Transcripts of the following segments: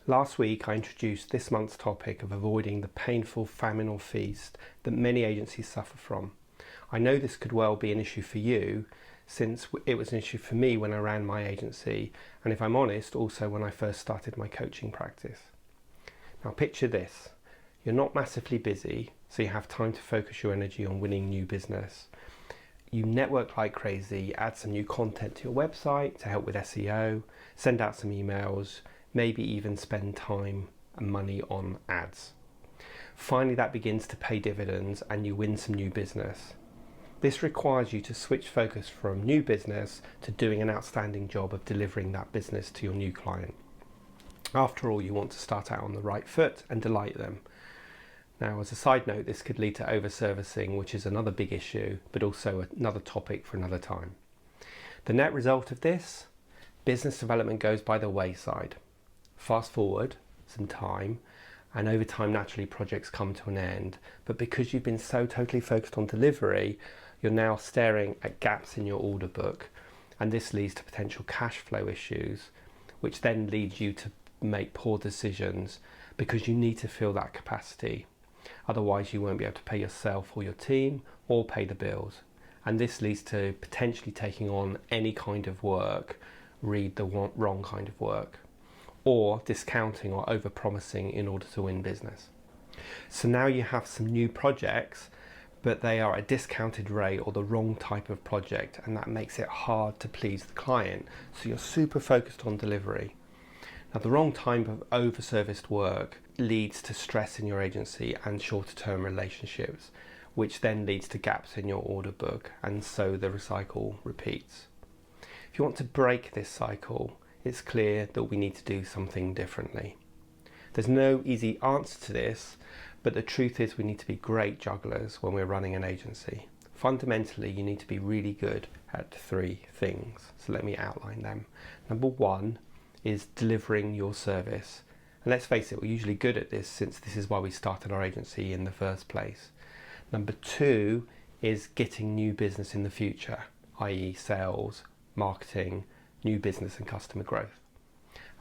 Last week I introduced this month's topic of avoiding the painful famine or feast that many agencies suffer from. I know this could well be an issue for you, since it was an issue for me when I ran my agency, and if I'm honest, also when I first started my coaching practice. Now picture this: you're not massively busy, so you have time to focus your energy on winning new business. You network like crazy, add some new content to your website to help with SEO, send out some emails, maybe even spend time and money on ads. Finally, that begins to pay dividends and you win some new business. This requires you to switch focus from new business to doing an outstanding job of delivering that business to your new client. After all, you want to start out on the right foot and delight them. Now, as a side note, this could lead to over-servicing, which is another big issue, but also another topic for another time. The net result of this: business development goes by the wayside. Fast forward some time, and over time naturally projects come to an end, but because you've been so totally focused on delivery, you're now staring at gaps in your order book, and this leads to potential cash flow issues, which then leads you to make poor decisions because you need to fill that capacity. Otherwise you won't be able to pay yourself or your team or pay the bills, and this leads to potentially taking on any kind of work, read the wrong kind of work, or discounting or overpromising in order to win business. So now you have some new projects, but they are a discounted rate or the wrong type of project, and that makes it hard to please the client. So you're super focused on delivery. Now, the wrong type of over-serviced work leads to stress in your agency and shorter-term relationships, which then leads to gaps in your order book, and so the cycle repeats. If you want to break this cycle, it's clear that we need to do something differently. There's no easy answer to this, but the truth is we need to be great jugglers when we're running an agency. Fundamentally, you need to be really good at three things. So let me outline them. Number one is delivering your service. And let's face it, we're usually good at this since this is why we started our agency in the first place. Number two is getting new business in the future, i.e. sales, marketing, new business and customer growth.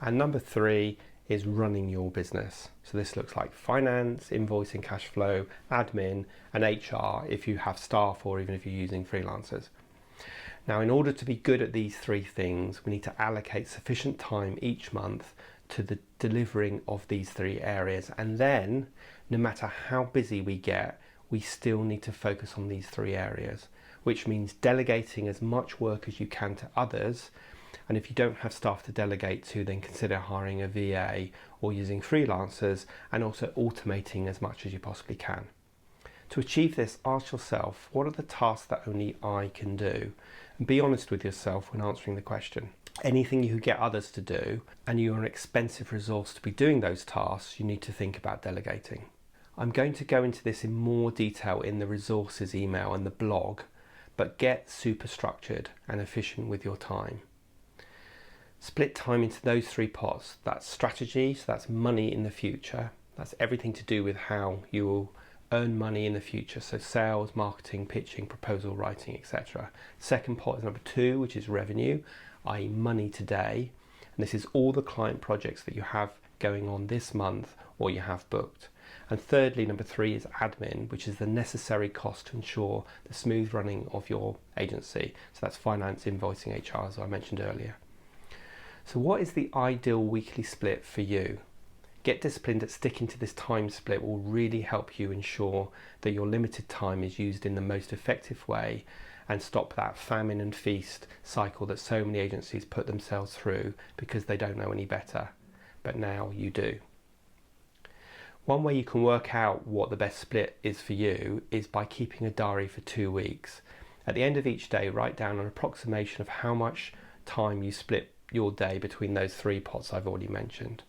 And number three is running your business. So this looks like finance, invoicing, cash flow, admin, and HR if you have staff or even if you're using freelancers. Now, in order to be good at these three things, we need to allocate sufficient time each month to the delivering of these three areas. And then, no matter how busy we get, we still need to focus on these three areas, which means delegating as much work as you can to others. And if you don't have staff to delegate to, then consider hiring a VA or using freelancers, and also automating as much as you possibly can. To achieve this, ask yourself, what are the tasks that only I can do? And be honest with yourself when answering the question. Anything you could get others to do, and you're an expensive resource to be doing those tasks, you need to think about delegating. I'm going to go into this in more detail in the resources email and the blog, but get super structured and efficient with your time. Split time into those three pots. That's strategy, so that's money in the future. That's everything to do with how you will earn money in the future, so sales, marketing, pitching, proposal writing, etc. Second pot is number two, which is revenue, i.e. money today. And this is all the client projects that you have going on this month or you have booked. And thirdly, number three is admin, which is the necessary cost to ensure the smooth running of your agency. So that's finance, invoicing, HR, as I mentioned earlier. So what is the ideal weekly split for you? Get disciplined at sticking to this time split will really help you ensure that your limited time is used in the most effective way and stop that famine and feast cycle that so many agencies put themselves through because they don't know any better. But now you do. One way you can work out what the best split is for you is by keeping a diary for 2 weeks. At the end of each day, write down an approximation of how much time you split your day between those three pots I've already mentioned.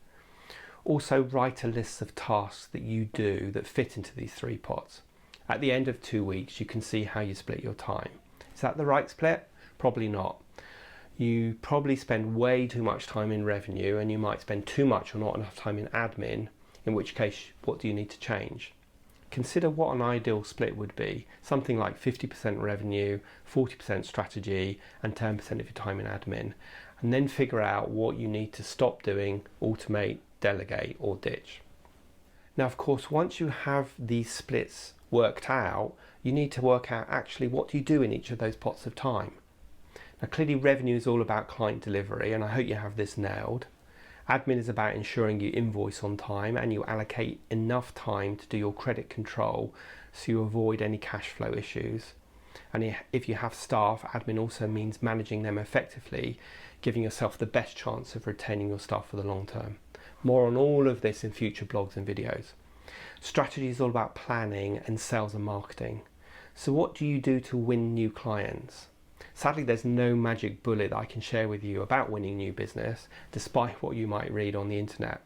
Also, write a list of tasks that you do that fit into these three pots. At the end of 2 weeks, you can see how you split your time. Is that the right split? Probably not. You probably spend way too much time in revenue, and you might spend too much or not enough time in admin, in which case, what do you need to change? Consider what an ideal split would be. Something like 50% revenue, 40% strategy, and 10% of your time in admin. And then figure out what you need to stop doing, automate, delegate or ditch. Now, of course, once you have these splits worked out, you need to work out actually what do you do in each of those pots of time. Now, clearly revenue is all about client delivery, and I hope you have this nailed. Admin is about ensuring you invoice on time and you allocate enough time to do your credit control so you avoid any cash flow issues. And if you have staff, admin also means managing them effectively, giving yourself the best chance of retaining your staff for the long term. More on all of this in future blogs and videos. Strategy is all about planning and sales and marketing. So what do you do to win new clients? Sadly, there's no magic bullet that I can share with you about winning new business, despite what you might read on the internet.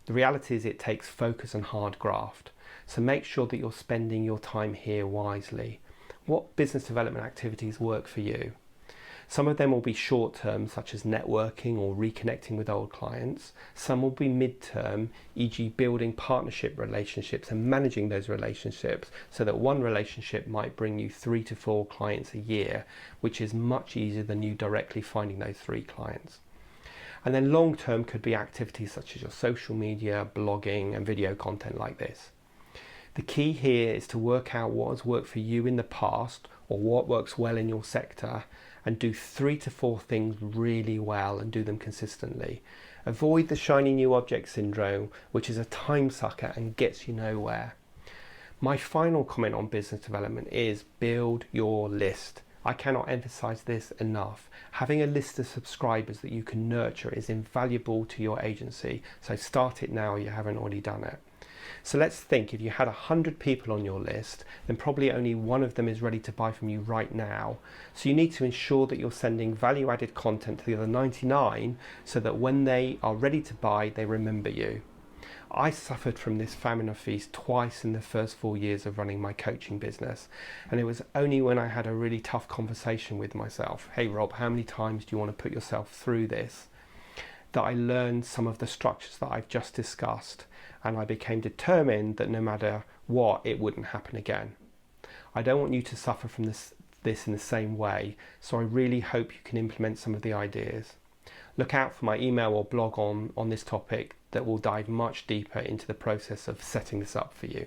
The reality is it takes focus and hard graft. So make sure that you're spending your time here wisely. What business development activities work for you? Some of them will be short term, such as networking or reconnecting with old clients. Some will be mid-term, e.g. building partnership relationships and managing those relationships so that one relationship might bring you 3 to 4 clients a year, which is much easier than you directly finding those 3 clients. And then long term could be activities such as your social media, blogging and video content like this. The key here is to work out what has worked for you in the past or what works well in your sector, and do 3 to 4 things really well and do them consistently. Avoid the shiny new object syndrome, which is a time sucker and gets you nowhere. My final comment on business development is build your list. I cannot emphasize this enough. Having a list of subscribers that you can nurture is invaluable to your agency, so start it now if you haven't already done it. So let's think, if you had 100 people on your list, then probably only one of them is ready to buy from you right now. So you need to ensure that you're sending value-added content to the other 99 so that when they are ready to buy, they remember you. I suffered from this famine of feast twice in the first 4 years of running my coaching business. And it was only when I had a really tough conversation with myself, hey Rob, how many times do you want to put yourself through this? That I learned some of the structures that I've just discussed, and I became determined that no matter what, it wouldn't happen again. I don't want you to suffer from this in the same way, so I really hope you can implement some of the ideas. Look out for my email or blog on this topic that will dive much deeper into the process of setting this up for you.